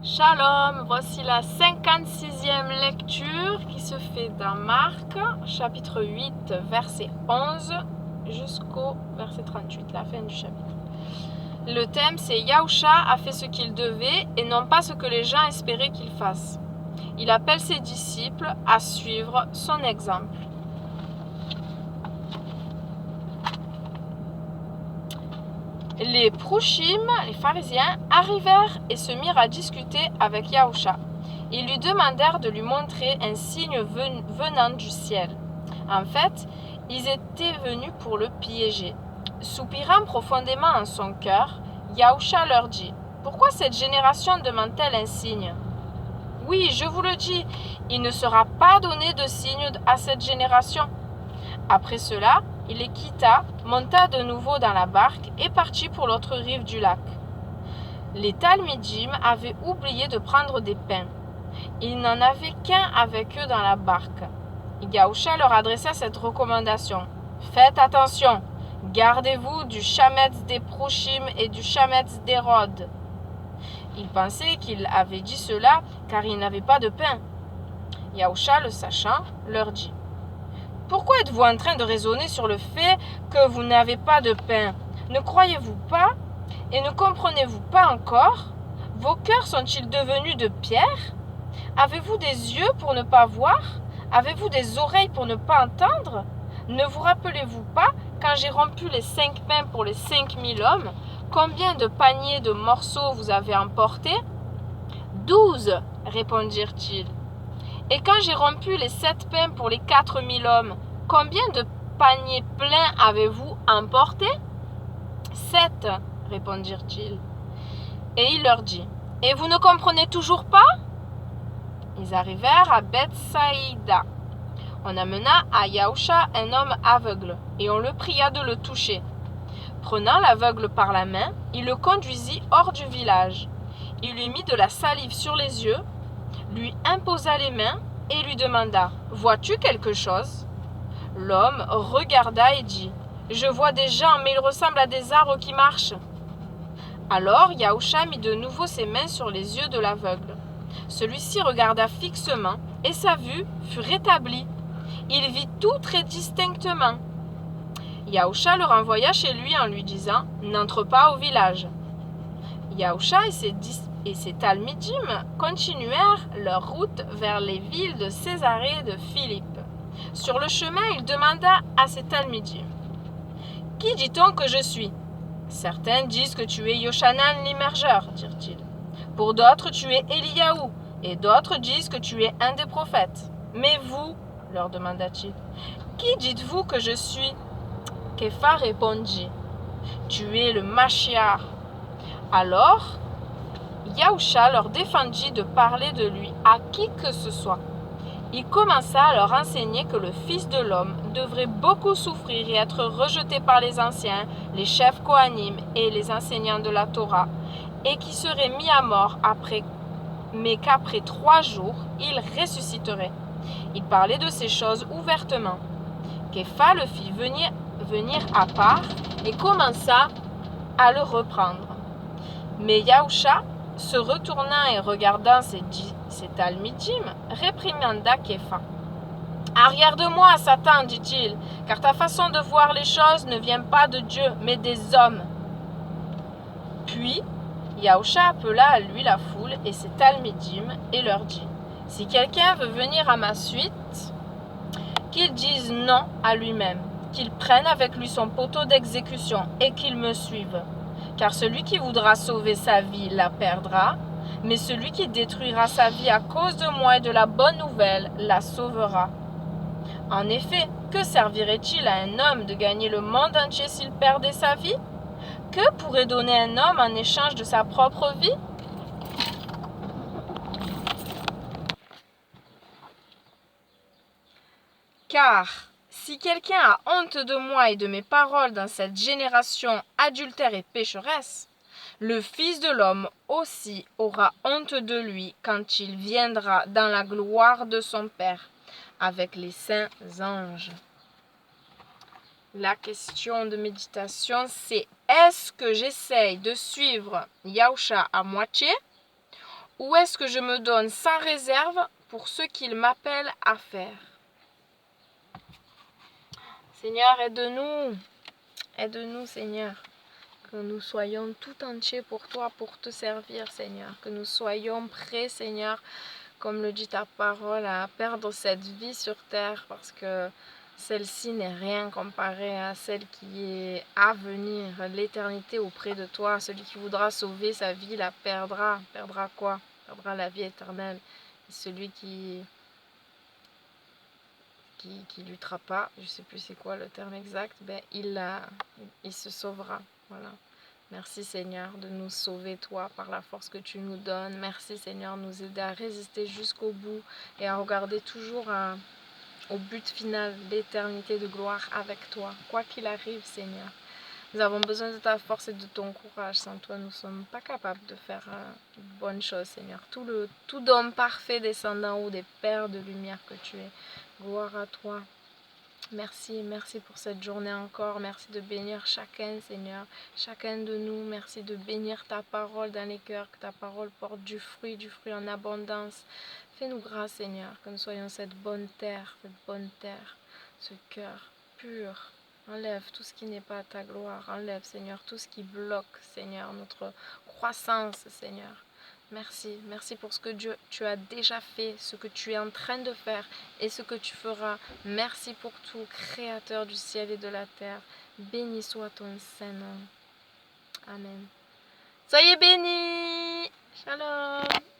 Shalom, voici la 56e lecture qui se fait dans Marc, chapitre 8, verset 11 jusqu'au verset 38, la fin du chapitre. Le thème c'est Yahusha a fait ce qu'il devait et non pas ce que les gens espéraient qu'il fasse. Il appelle ses disciples à suivre son exemple. Les Prouchim, les pharisiens, arrivèrent et se mirent à discuter avec Yahusha. Ils lui demandèrent de lui montrer un signe venant du ciel. En fait, ils étaient venus pour le piéger. Soupirant profondément en son cœur, Yahusha leur dit : « Pourquoi cette génération demande-t-elle un signe ? Oui, je vous le dis, il ne sera pas donné de signe à cette génération. » Après cela, il les quitta, monta de nouveau dans la barque et partit pour l'autre rive du lac. Les Talmidim avaient oublié de prendre des pains. Ils n'en avaient qu'un avec eux dans la barque. Yahusha leur adressa cette recommandation : « Faites attention, gardez-vous du chametz des Prouchim et du chametz d'Hérode. » Ils pensaient qu'il avait dit cela car ils n'avaient pas de pain. Yahusha, le sachant, leur dit : « Pourquoi êtes-vous en train de raisonner sur le fait que vous n'avez pas de pain ? Ne croyez-vous pas et ne comprenez-vous pas encore ? Vos cœurs sont-ils devenus de pierre ? Avez-vous des yeux pour ne pas voir ? Avez-vous des oreilles pour ne pas entendre ? Ne vous rappelez-vous pas, quand j'ai rompu les 5 pains pour les 5000 hommes, combien de paniers de morceaux vous avez emportés ? 12, répondirent-ils. Et quand j'ai rompu les 7 pains pour les 4000 hommes, combien de paniers pleins avez-vous emporté ? 7, répondirent-ils. Et il leur dit : Et vous ne comprenez toujours pas ? Ils arrivèrent à Bethsaïda. On amena à Yahusha un homme aveugle, et on le pria de le toucher. Prenant l'aveugle par la main, il le conduisit hors du village. Il lui mit de la salive sur les yeux, lui imposa les mains et lui demanda : « Vois-tu quelque chose ? » L'homme regarda et dit : « Je vois des gens, mais ils ressemblent à des arbres qui marchent. » Alors Yahusha mit de nouveau ses mains sur les yeux de l'aveugle. Celui-ci regarda fixement et sa vue fut rétablie. Il vit tout très distinctement. Yahusha le renvoya chez lui en lui disant : « N'entre pas au village. » Yahusha et ses Talmidim continuèrent leur route vers les villes de Césarée et de Philippe. Sur le chemin, il demanda à ses Talmidim : « Qui dit-on que je suis ? » Certains disent que tu es Yochanan l'immergeur, dirent-ils. Pour d'autres, tu es Eliyahu, et d'autres disent que tu es un des prophètes. Mais vous, leur demanda-t-il, qui dites-vous que je suis ? Képha répondit : Tu es le Mashiach. Alors, Yahusha leur défendit de parler de lui à qui que ce soit. Il commença à leur enseigner que le Fils de l'homme devrait beaucoup souffrir et être rejeté par les anciens, les chefs Kohanim et les enseignants de la Torah, et qui serait mis à mort mais qu'après 3 jours, il ressusciterait. Il parlait de ces choses ouvertement. Képha le fit venir à part et commença à le reprendre. Mais Yahusha, se retournant et regardant ses Talmidim, réprimanda Képha. « Arrière de moi, Satan, dit-il, car ta façon de voir les choses ne vient pas de Dieu, mais des hommes. » Puis, Yahusha appela à lui la foule et ses Talmidim et leur dit : « Si quelqu'un veut venir à ma suite, qu'il dise non à lui-même, qu'il prenne avec lui son poteau d'exécution et qu'il me suive. Car celui qui voudra sauver sa vie la perdra, mais celui qui détruira sa vie à cause de moi et de la bonne nouvelle la sauvera. En effet, que servirait-il à un homme de gagner le monde entier s'il perdait sa vie ? Que pourrait donner un homme en échange de sa propre vie ? Car si quelqu'un a honte de moi et de mes paroles dans cette génération adultère et pécheresse, le Fils de l'homme aussi aura honte de lui quand il viendra dans la gloire de son Père avec les saints anges. La question de méditation, c'est : est-ce que j'essaye de suivre Yahusha à moitié Ou est-ce que je me donne sans réserve pour ce qu'il m'appelle à faire? Seigneur, aide-nous. Aide-nous, Seigneur. Que nous soyons tout entiers pour toi, pour te servir, Seigneur. Que nous soyons prêts, Seigneur, comme le dit ta parole, à perdre cette vie sur terre, parce que celle-ci n'est rien comparée à celle qui est à venir, l'éternité auprès de toi. Celui qui voudra sauver sa vie la perdra. Perdra quoi? Perdra la vie éternelle. Et celui qui luttera pas, je sais plus c'est quoi le terme exact, ben il se sauvera. Voilà. Merci Seigneur de nous sauver toi par la force que tu nous donnes. Merci Seigneur de nous aider à résister jusqu'au bout et à regarder toujours au but final, l'éternité de gloire avec toi. Quoi qu'il arrive Seigneur, nous avons besoin de ta force et de ton courage. Sans toi, nous ne sommes pas capables de faire de bonnes choses, Seigneur. Tout d'homme parfait descendant ou des pères de lumière que tu es. Gloire à toi. Merci, merci pour cette journée encore. Merci de bénir chacun, Seigneur. Chacun de nous, merci de bénir ta parole dans les cœurs. Que ta parole porte du fruit en abondance. Fais-nous grâce, Seigneur, que nous soyons cette bonne terre, ce cœur pur. Enlève tout ce qui n'est pas ta gloire. Enlève, Seigneur, tout ce qui bloque, Seigneur, notre croissance, Seigneur. Merci, merci pour ce que tu as déjà fait, ce que tu es en train de faire et ce que tu feras. Merci pour tout, Créateur du ciel et de la terre. Béni soit ton Saint-Nom. Amen. Soyez bénis. Shalom.